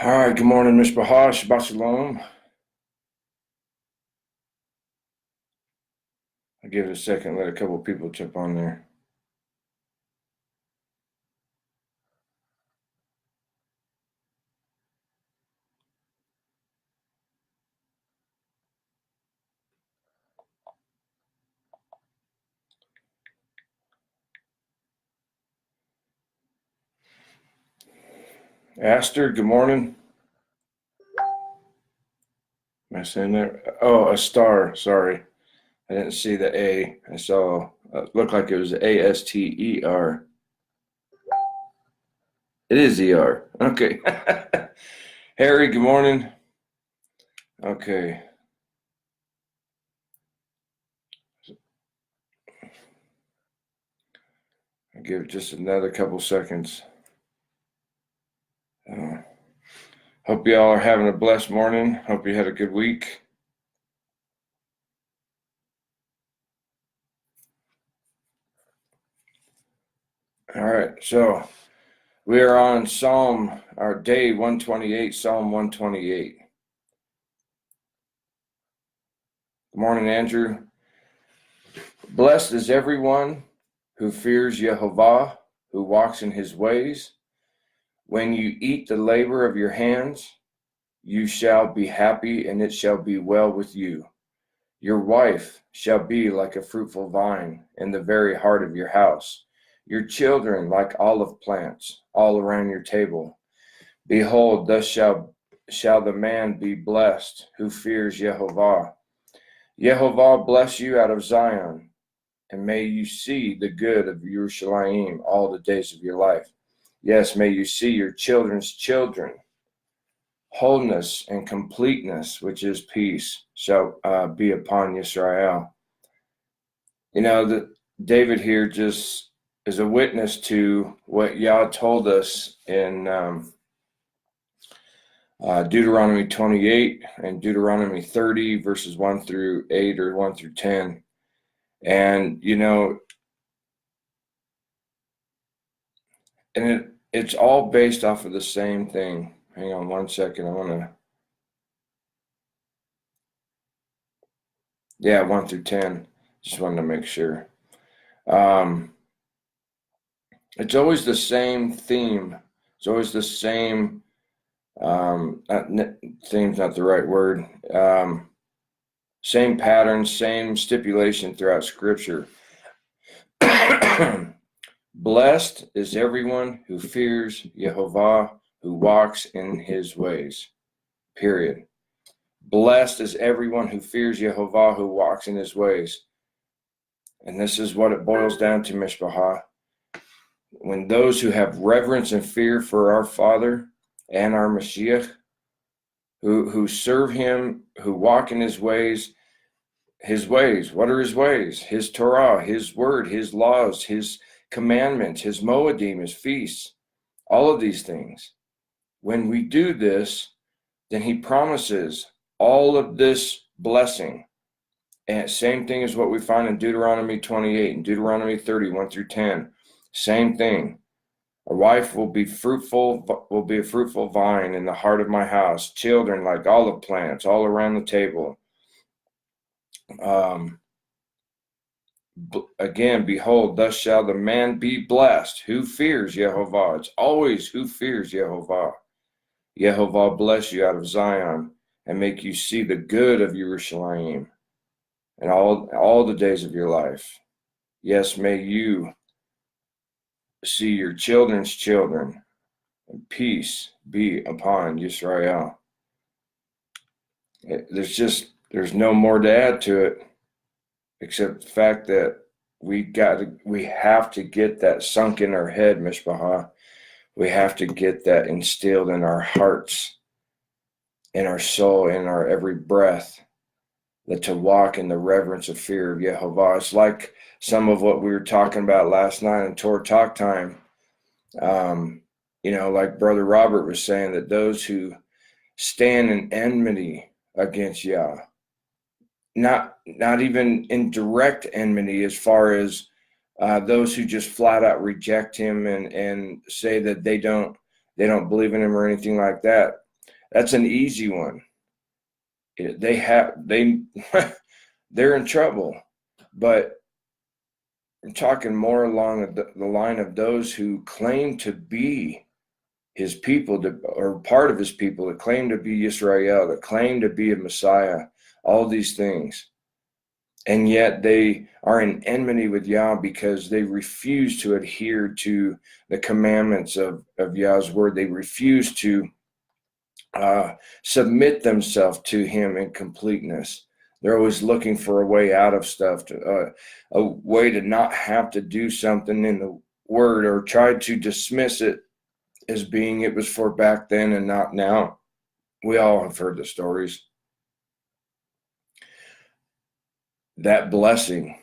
All right, good morning, Mishpachah, Shabbat Shalom. I'll give it a second, let a couple of people jump on there. Aster, good morning. Am I saying that? Oh, a star, sorry. I didn't see the A. I saw, looked like it was Aster. It is ER. Okay. Harry, good morning. Okay. I'll give it just another couple seconds. Hope you all are having a blessed morning. Hope you had a good week. All right, so we are on our day 128, Psalm 128. Good morning, Andrew. Blessed is everyone who fears Yehovah, who walks in his ways. When you eat the labor of your hands, you shall be happy, and it shall be well with you. Your wife shall be like a fruitful vine in the very heart of your house, your children like olive plants all around your table. Behold, thus shall the man be blessed who fears Yehovah. Yehovah bless you out of Zion, and may you see the good of Yerushalayim all the days of your life. Yes, may you see your children's children. Wholeness and completeness, which is peace, shall be upon Yisrael. You know, David here just is a witness to what Yah told us in Deuteronomy 28 and Deuteronomy 30, verses 1 through 8 or 1 through 10. And, you know, and it's all based off of the same thing. Hang on one second. I want to. Yeah, 1 through 10. Just wanted to make sure. It's always the same theme. It's always the same. Theme's not the right word. Same pattern, same stipulation throughout Scripture. Blessed is everyone who fears Yehovah, who walks in his ways. Period. Blessed is everyone who fears Yehovah, who walks in his ways. And this is what it boils down to, Mishpachah. When those who have reverence and fear for our Father and our Mashiach, who serve him, who walk in his ways. What are his ways? His Torah, his word, his laws, his commandments, his moedim, his feasts, all of these things. When we do this, then he promises all of this blessing. And same thing as what we find in Deuteronomy 28 and Deuteronomy 30, 1 through 10. Same thing. A wife will be a fruitful vine in the heart of my house, children like olive plants all around the table. Again, behold, thus shall the man be blessed who fears Yehovah. It's always who fears Yehovah. Yehovah bless you out of Zion and make you see the good of Yerushalayim and all the days of your life. Yes, may you see your children's children, and peace be upon Yisrael. There's no more to add to it, except the fact that we have to get that sunk in our head, Mishpachah. We have to get that instilled in our hearts, in our soul, in our every breath, that to walk in the reverence of fear of Yehovah. It's like some of what we were talking about last night in Torah Talk Time. Like Brother Robert was saying, that those who stand in enmity against Yah, not even in direct enmity, as far as those who just flat out reject him and say that they don't believe in him or anything like that. That's an easy one. They're in trouble, but I'm talking more along the line of those who claim to be his people, or part of his people, that claim to be Israel, that claim to be a Messiah, all these things. And yet they are in enmity with Yah because they refuse to adhere to the commandments of Yah's word. They refuse to submit themselves to him in completeness. They're always looking for a way out of stuff, a way to not have to do something in the word, or try to dismiss it as being it was for back then and not now. We all have heard the stories. That blessing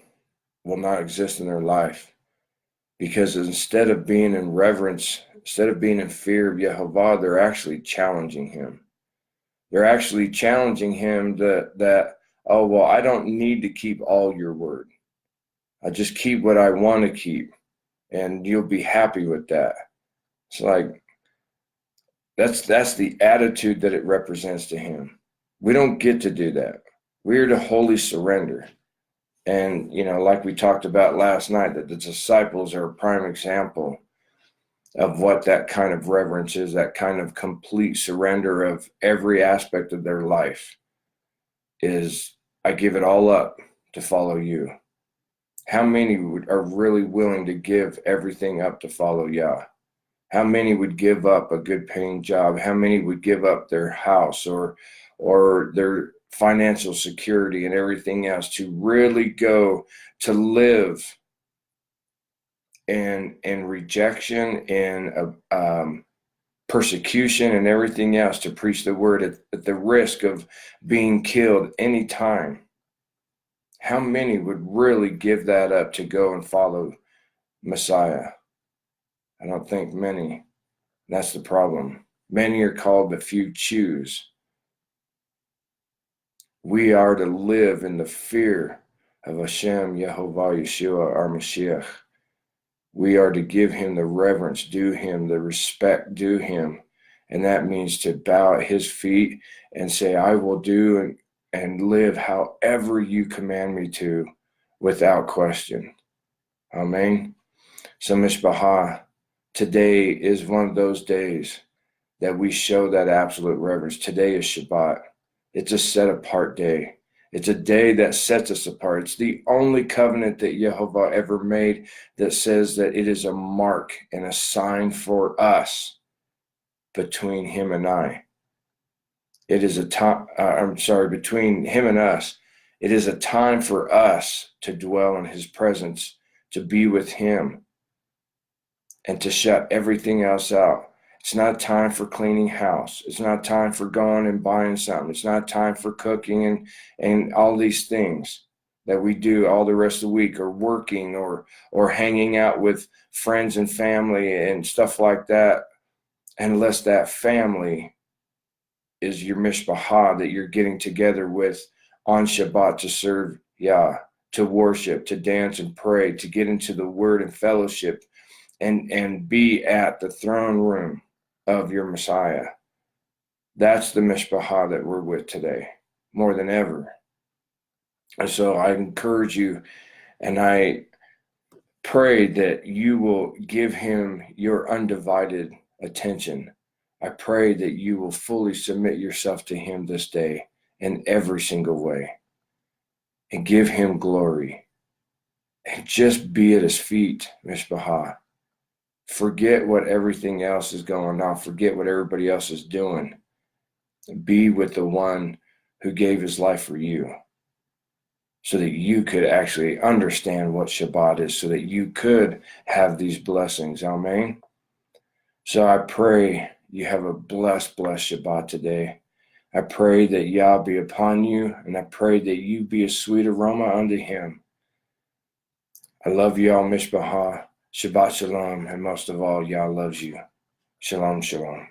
will not exist in their life, because instead of being in reverence, instead of being in fear of Yehovah, they're actually challenging him. They're actually challenging him that, oh, well, I don't need to keep all your word. I just keep what I want to keep, and you'll be happy with that. It's like, that's the attitude that it represents to him. We don't get to do that. We're to wholly surrender. And, like we talked about last night, that the disciples are a prime example of what that kind of reverence is, that kind of complete surrender of every aspect of their life is, I give it all up to follow you. How many are really willing to give everything up to follow Yah? How many would give up a good paying job? How many would give up their house or their financial security and everything else to really go to live in rejection and persecution and everything else, to preach the word at the risk of being killed anytime? How many would really give that up to go and follow Messiah? I don't think many. That's the problem. Many are called, but few choose. We are to live in the fear of Hashem, Yehovah, Yeshua, our Mashiach. We are to give him the reverence due him, the respect due him. And that means to bow at his feet and say, I will do and live however you command me to, without question. Amen. So Mishpachah, today is one of those days that we show that absolute reverence. Today is Shabbat. It's a set apart day. It's a day that sets us apart. It's the only covenant that Yehovah ever made that says that it is a mark and a sign for us between him and I. It is a time, between him and us. It is a time for us to dwell in his presence, to be with him, and to shut everything else out. It's not time for cleaning house. It's not time for going and buying something. It's not time for cooking and all these things that we do all the rest of the week, or working or hanging out with friends and family and stuff like that, unless that family is your mishpachah that you're getting together with on Shabbat to serve Yah, to worship, to dance and pray, to get into the word and fellowship, and be at the throne room of your Messiah. That's the mishpachah that we're with today, more than ever. And so I encourage you, and I pray that you will give him your undivided attention. I pray that you will fully submit yourself to him this day in every single way, and give him glory, and just be at his feet, Mishpachah. Forget what everything else is going on. Forget what everybody else is doing. Be with the one who gave his life for you, so that you could actually understand what Shabbat is, so that you could have these blessings. Amen. So I pray you have a blessed Shabbat today. I pray that Yah be upon you, and I pray that you be a sweet aroma unto him. I love you all, Mishpachah. Shabbat Shalom, and most of all, Yah loves you. Shalom, shalom.